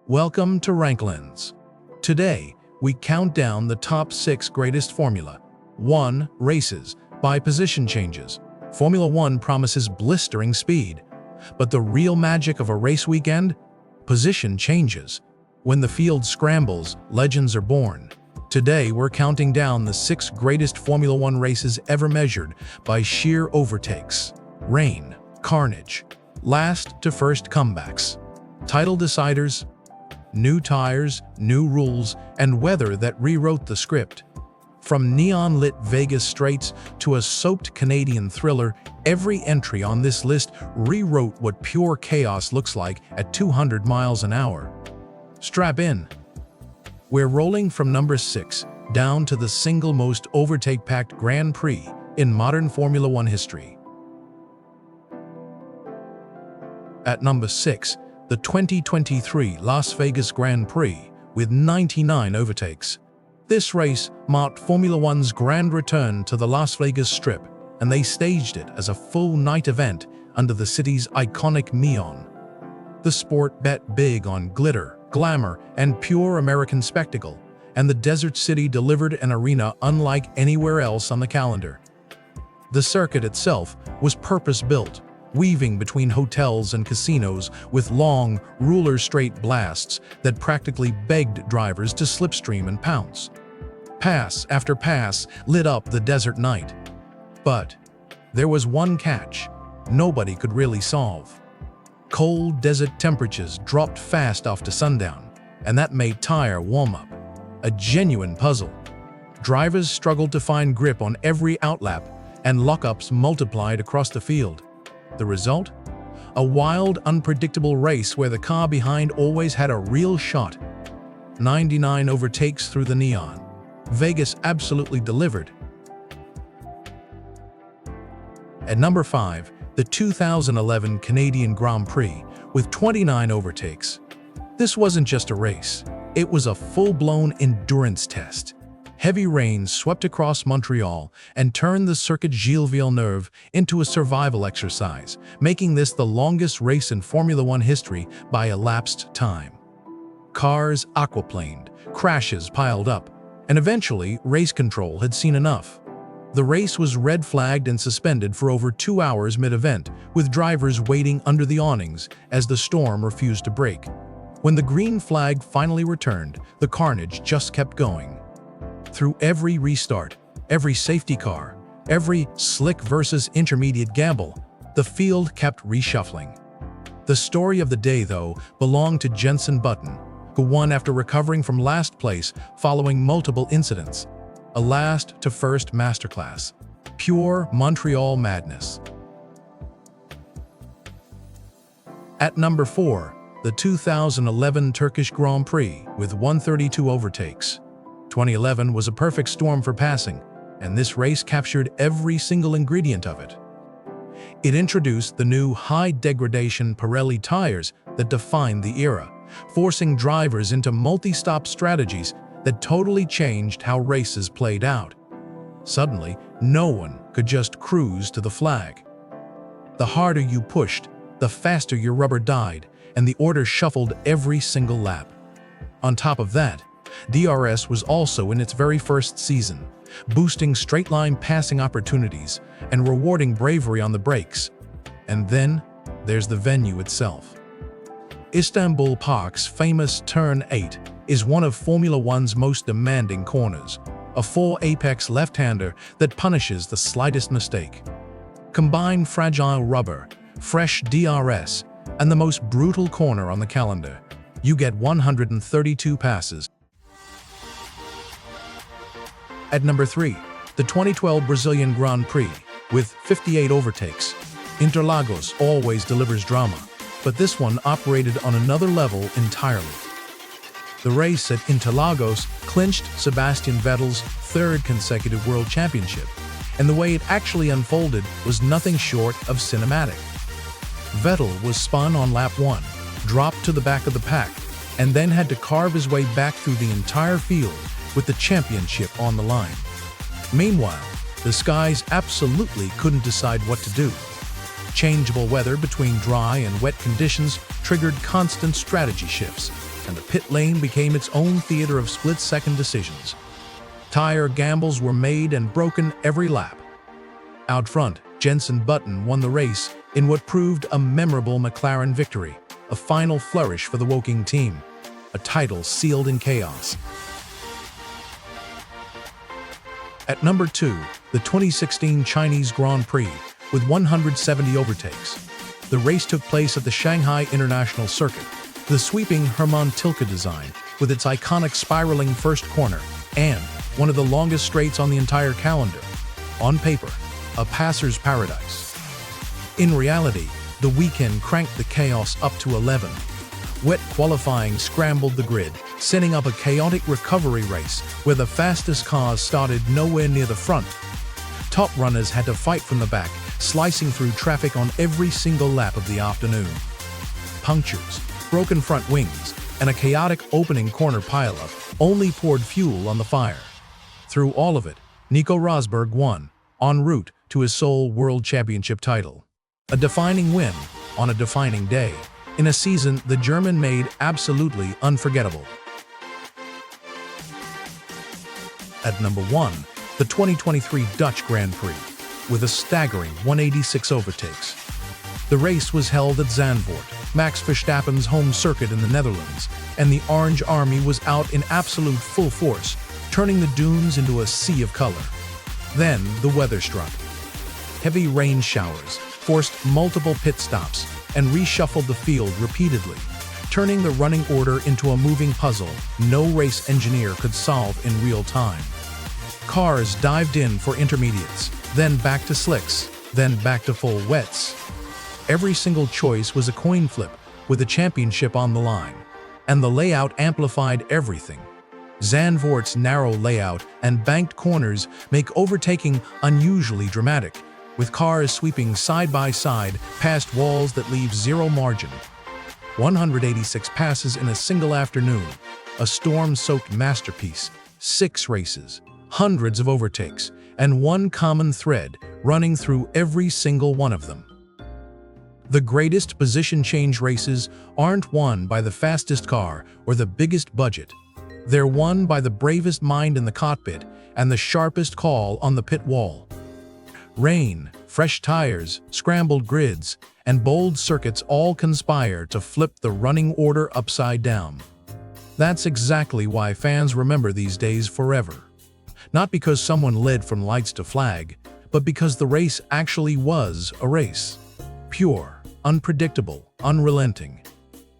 Welcome to RankLens. Today, we count down the top 6 greatest Formula 1 races by position changes. Formula 1 promises blistering speed, but the real magic of a race weekend? Position changes. When the field scrambles, legends are born. Today, we're counting down the 6 greatest Formula 1 races ever measured by sheer overtakes, rain, carnage, last to first comebacks, title deciders, new tires, new rules, and weather that rewrote the script. From neon-lit Vegas straights to a soaked Canadian thriller, every entry on this list rewrote what pure chaos looks like at 200 miles an hour. Strap in. We're rolling from number 6 down to the single most overtake-packed Grand Prix in modern Formula 1 history. At number 6, the 2023 Las Vegas Grand Prix with 99 overtakes. This race marked Formula 1's grand return to the Las Vegas Strip, and they staged it as a full-night event under the city's iconic neon. The sport bet big on glitter, glamour, and pure American spectacle, and the desert city delivered an arena unlike anywhere else on the calendar. The circuit itself was purpose-built, weaving between hotels and casinos with long, ruler-straight blasts that practically begged drivers to slipstream and pounce. Pass after pass lit up the desert night. But there was one catch nobody could really solve. Cold desert temperatures dropped fast after sundown, and that made tire warm-up a genuine puzzle. Drivers struggled to find grip on every outlap, and lockups multiplied across the field. The result? A wild, unpredictable race where the car behind always had a real shot. 99 overtakes through the neon. Vegas absolutely delivered. At number 5, the 2011 Canadian Grand Prix with 29 overtakes. This wasn't just a race. It was a full-blown endurance test. Heavy rains swept across Montreal and turned the Circuit Gilles Villeneuve into a survival exercise, making this the longest race in Formula 1 history by elapsed time. Cars aquaplaned, crashes piled up, and eventually race control had seen enough. The race was red-flagged and suspended for over 2 hours mid-event, with drivers waiting under the awnings as the storm refused to break. When the green flag finally returned, the carnage just kept going. Through every restart, every safety car, every slick versus intermediate gamble, the field kept reshuffling. The story of the day, though, belonged to Jenson Button, who won after recovering from last place following multiple incidents. A last-to-first masterclass. Pure Montreal madness. At number 4, the 2011 Turkish Grand Prix with 132 overtakes. 2011 was a perfect storm for passing, and this race captured every single ingredient of it. It introduced the new high-degradation Pirelli tires that defined the era, forcing drivers into multi-stop strategies that totally changed how races played out. Suddenly, no one could just cruise to the flag. The harder you pushed, the faster your rubber died, and the order shuffled every single lap. On top of that, DRS was also in its very first season, boosting straight-line passing opportunities and rewarding bravery on the brakes. And then, there's the venue itself. Istanbul Park's famous Turn 8 is one of Formula 1's most demanding corners, a full-apex left-hander that punishes the slightest mistake. Combine fragile rubber, fresh DRS, and the most brutal corner on the calendar. You get 132 passes. At number 3, the 2012 Brazilian Grand Prix with 58 overtakes. Interlagos always delivers drama, but this one operated on another level entirely. The race at Interlagos clinched Sebastian Vettel's 3rd consecutive world championship, and the way it actually unfolded was nothing short of cinematic. Vettel was spun on lap 1, dropped to the back of the pack, and then had to carve his way back through the entire field with the championship on the line. Meanwhile, the skies absolutely couldn't decide what to do. Changeable weather between dry and wet conditions triggered constant strategy shifts, and the pit lane became its own theater of split-second decisions. Tire gambles were made and broken every lap. Out front, Jenson Button won the race in what proved a memorable McLaren victory, a final flourish for the Woking team, a title sealed in chaos. At number 2, the 2016 Chinese Grand Prix with 170 overtakes. The race took place at the Shanghai International Circuit. The sweeping Hermann Tilke design, with its iconic spiraling first corner, and one of the longest straights on the entire calendar. On paper, a passer's paradise. In reality, the weekend cranked the chaos up to 11. Wet qualifying scrambled the grid, setting up a chaotic recovery race where the fastest cars started nowhere near the front. Top runners had to fight from the back, slicing through traffic on every single lap of the afternoon. Punctures, broken front wings, and a chaotic opening corner pileup only poured fuel on the fire. Through all of it, Nico Rosberg won, en route to his sole World Championship title. A defining win on a defining day, in a season the German made absolutely unforgettable. At number 1, the 2023 Dutch Grand Prix, with a staggering 186 overtakes. The race was held at Zandvoort, Max Verstappen's home circuit in the Netherlands, and the Orange Army was out in absolute full force, turning the dunes into a sea of color. Then the weather struck. Heavy rain showers forced multiple pit stops and reshuffled the field repeatedly, turning the running order into a moving puzzle no race engineer could solve in real time. Cars dived in for intermediates, then back to slicks, then back to full wets. Every single choice was a coin flip with the championship on the line, and the layout amplified everything. Zandvoort's narrow layout and banked corners make overtaking unusually dramatic, with cars sweeping side by side past walls that leave zero margin. 186 passes in a single afternoon, a storm-soaked masterpiece, 6 races, hundreds of overtakes, and one common thread running through every single one of them. The greatest position change races aren't won by the fastest car or the biggest budget. They're won by the bravest mind in the cockpit and the sharpest call on the pit wall. Rain, fresh tires, scrambled grids, and bold circuits all conspire to flip the running order upside down. That's exactly why fans remember these days forever. Not because someone led from lights to flag, but because the race actually was a race. Pure, unpredictable, unrelenting.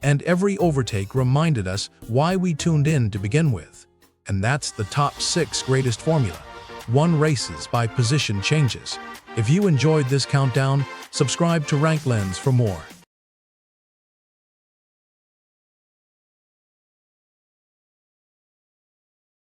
And every overtake reminded us why we tuned in to begin with. And that's the top 6 greatest formula. Won races by position changes. If you enjoyed this countdown, subscribe to RankLens for more.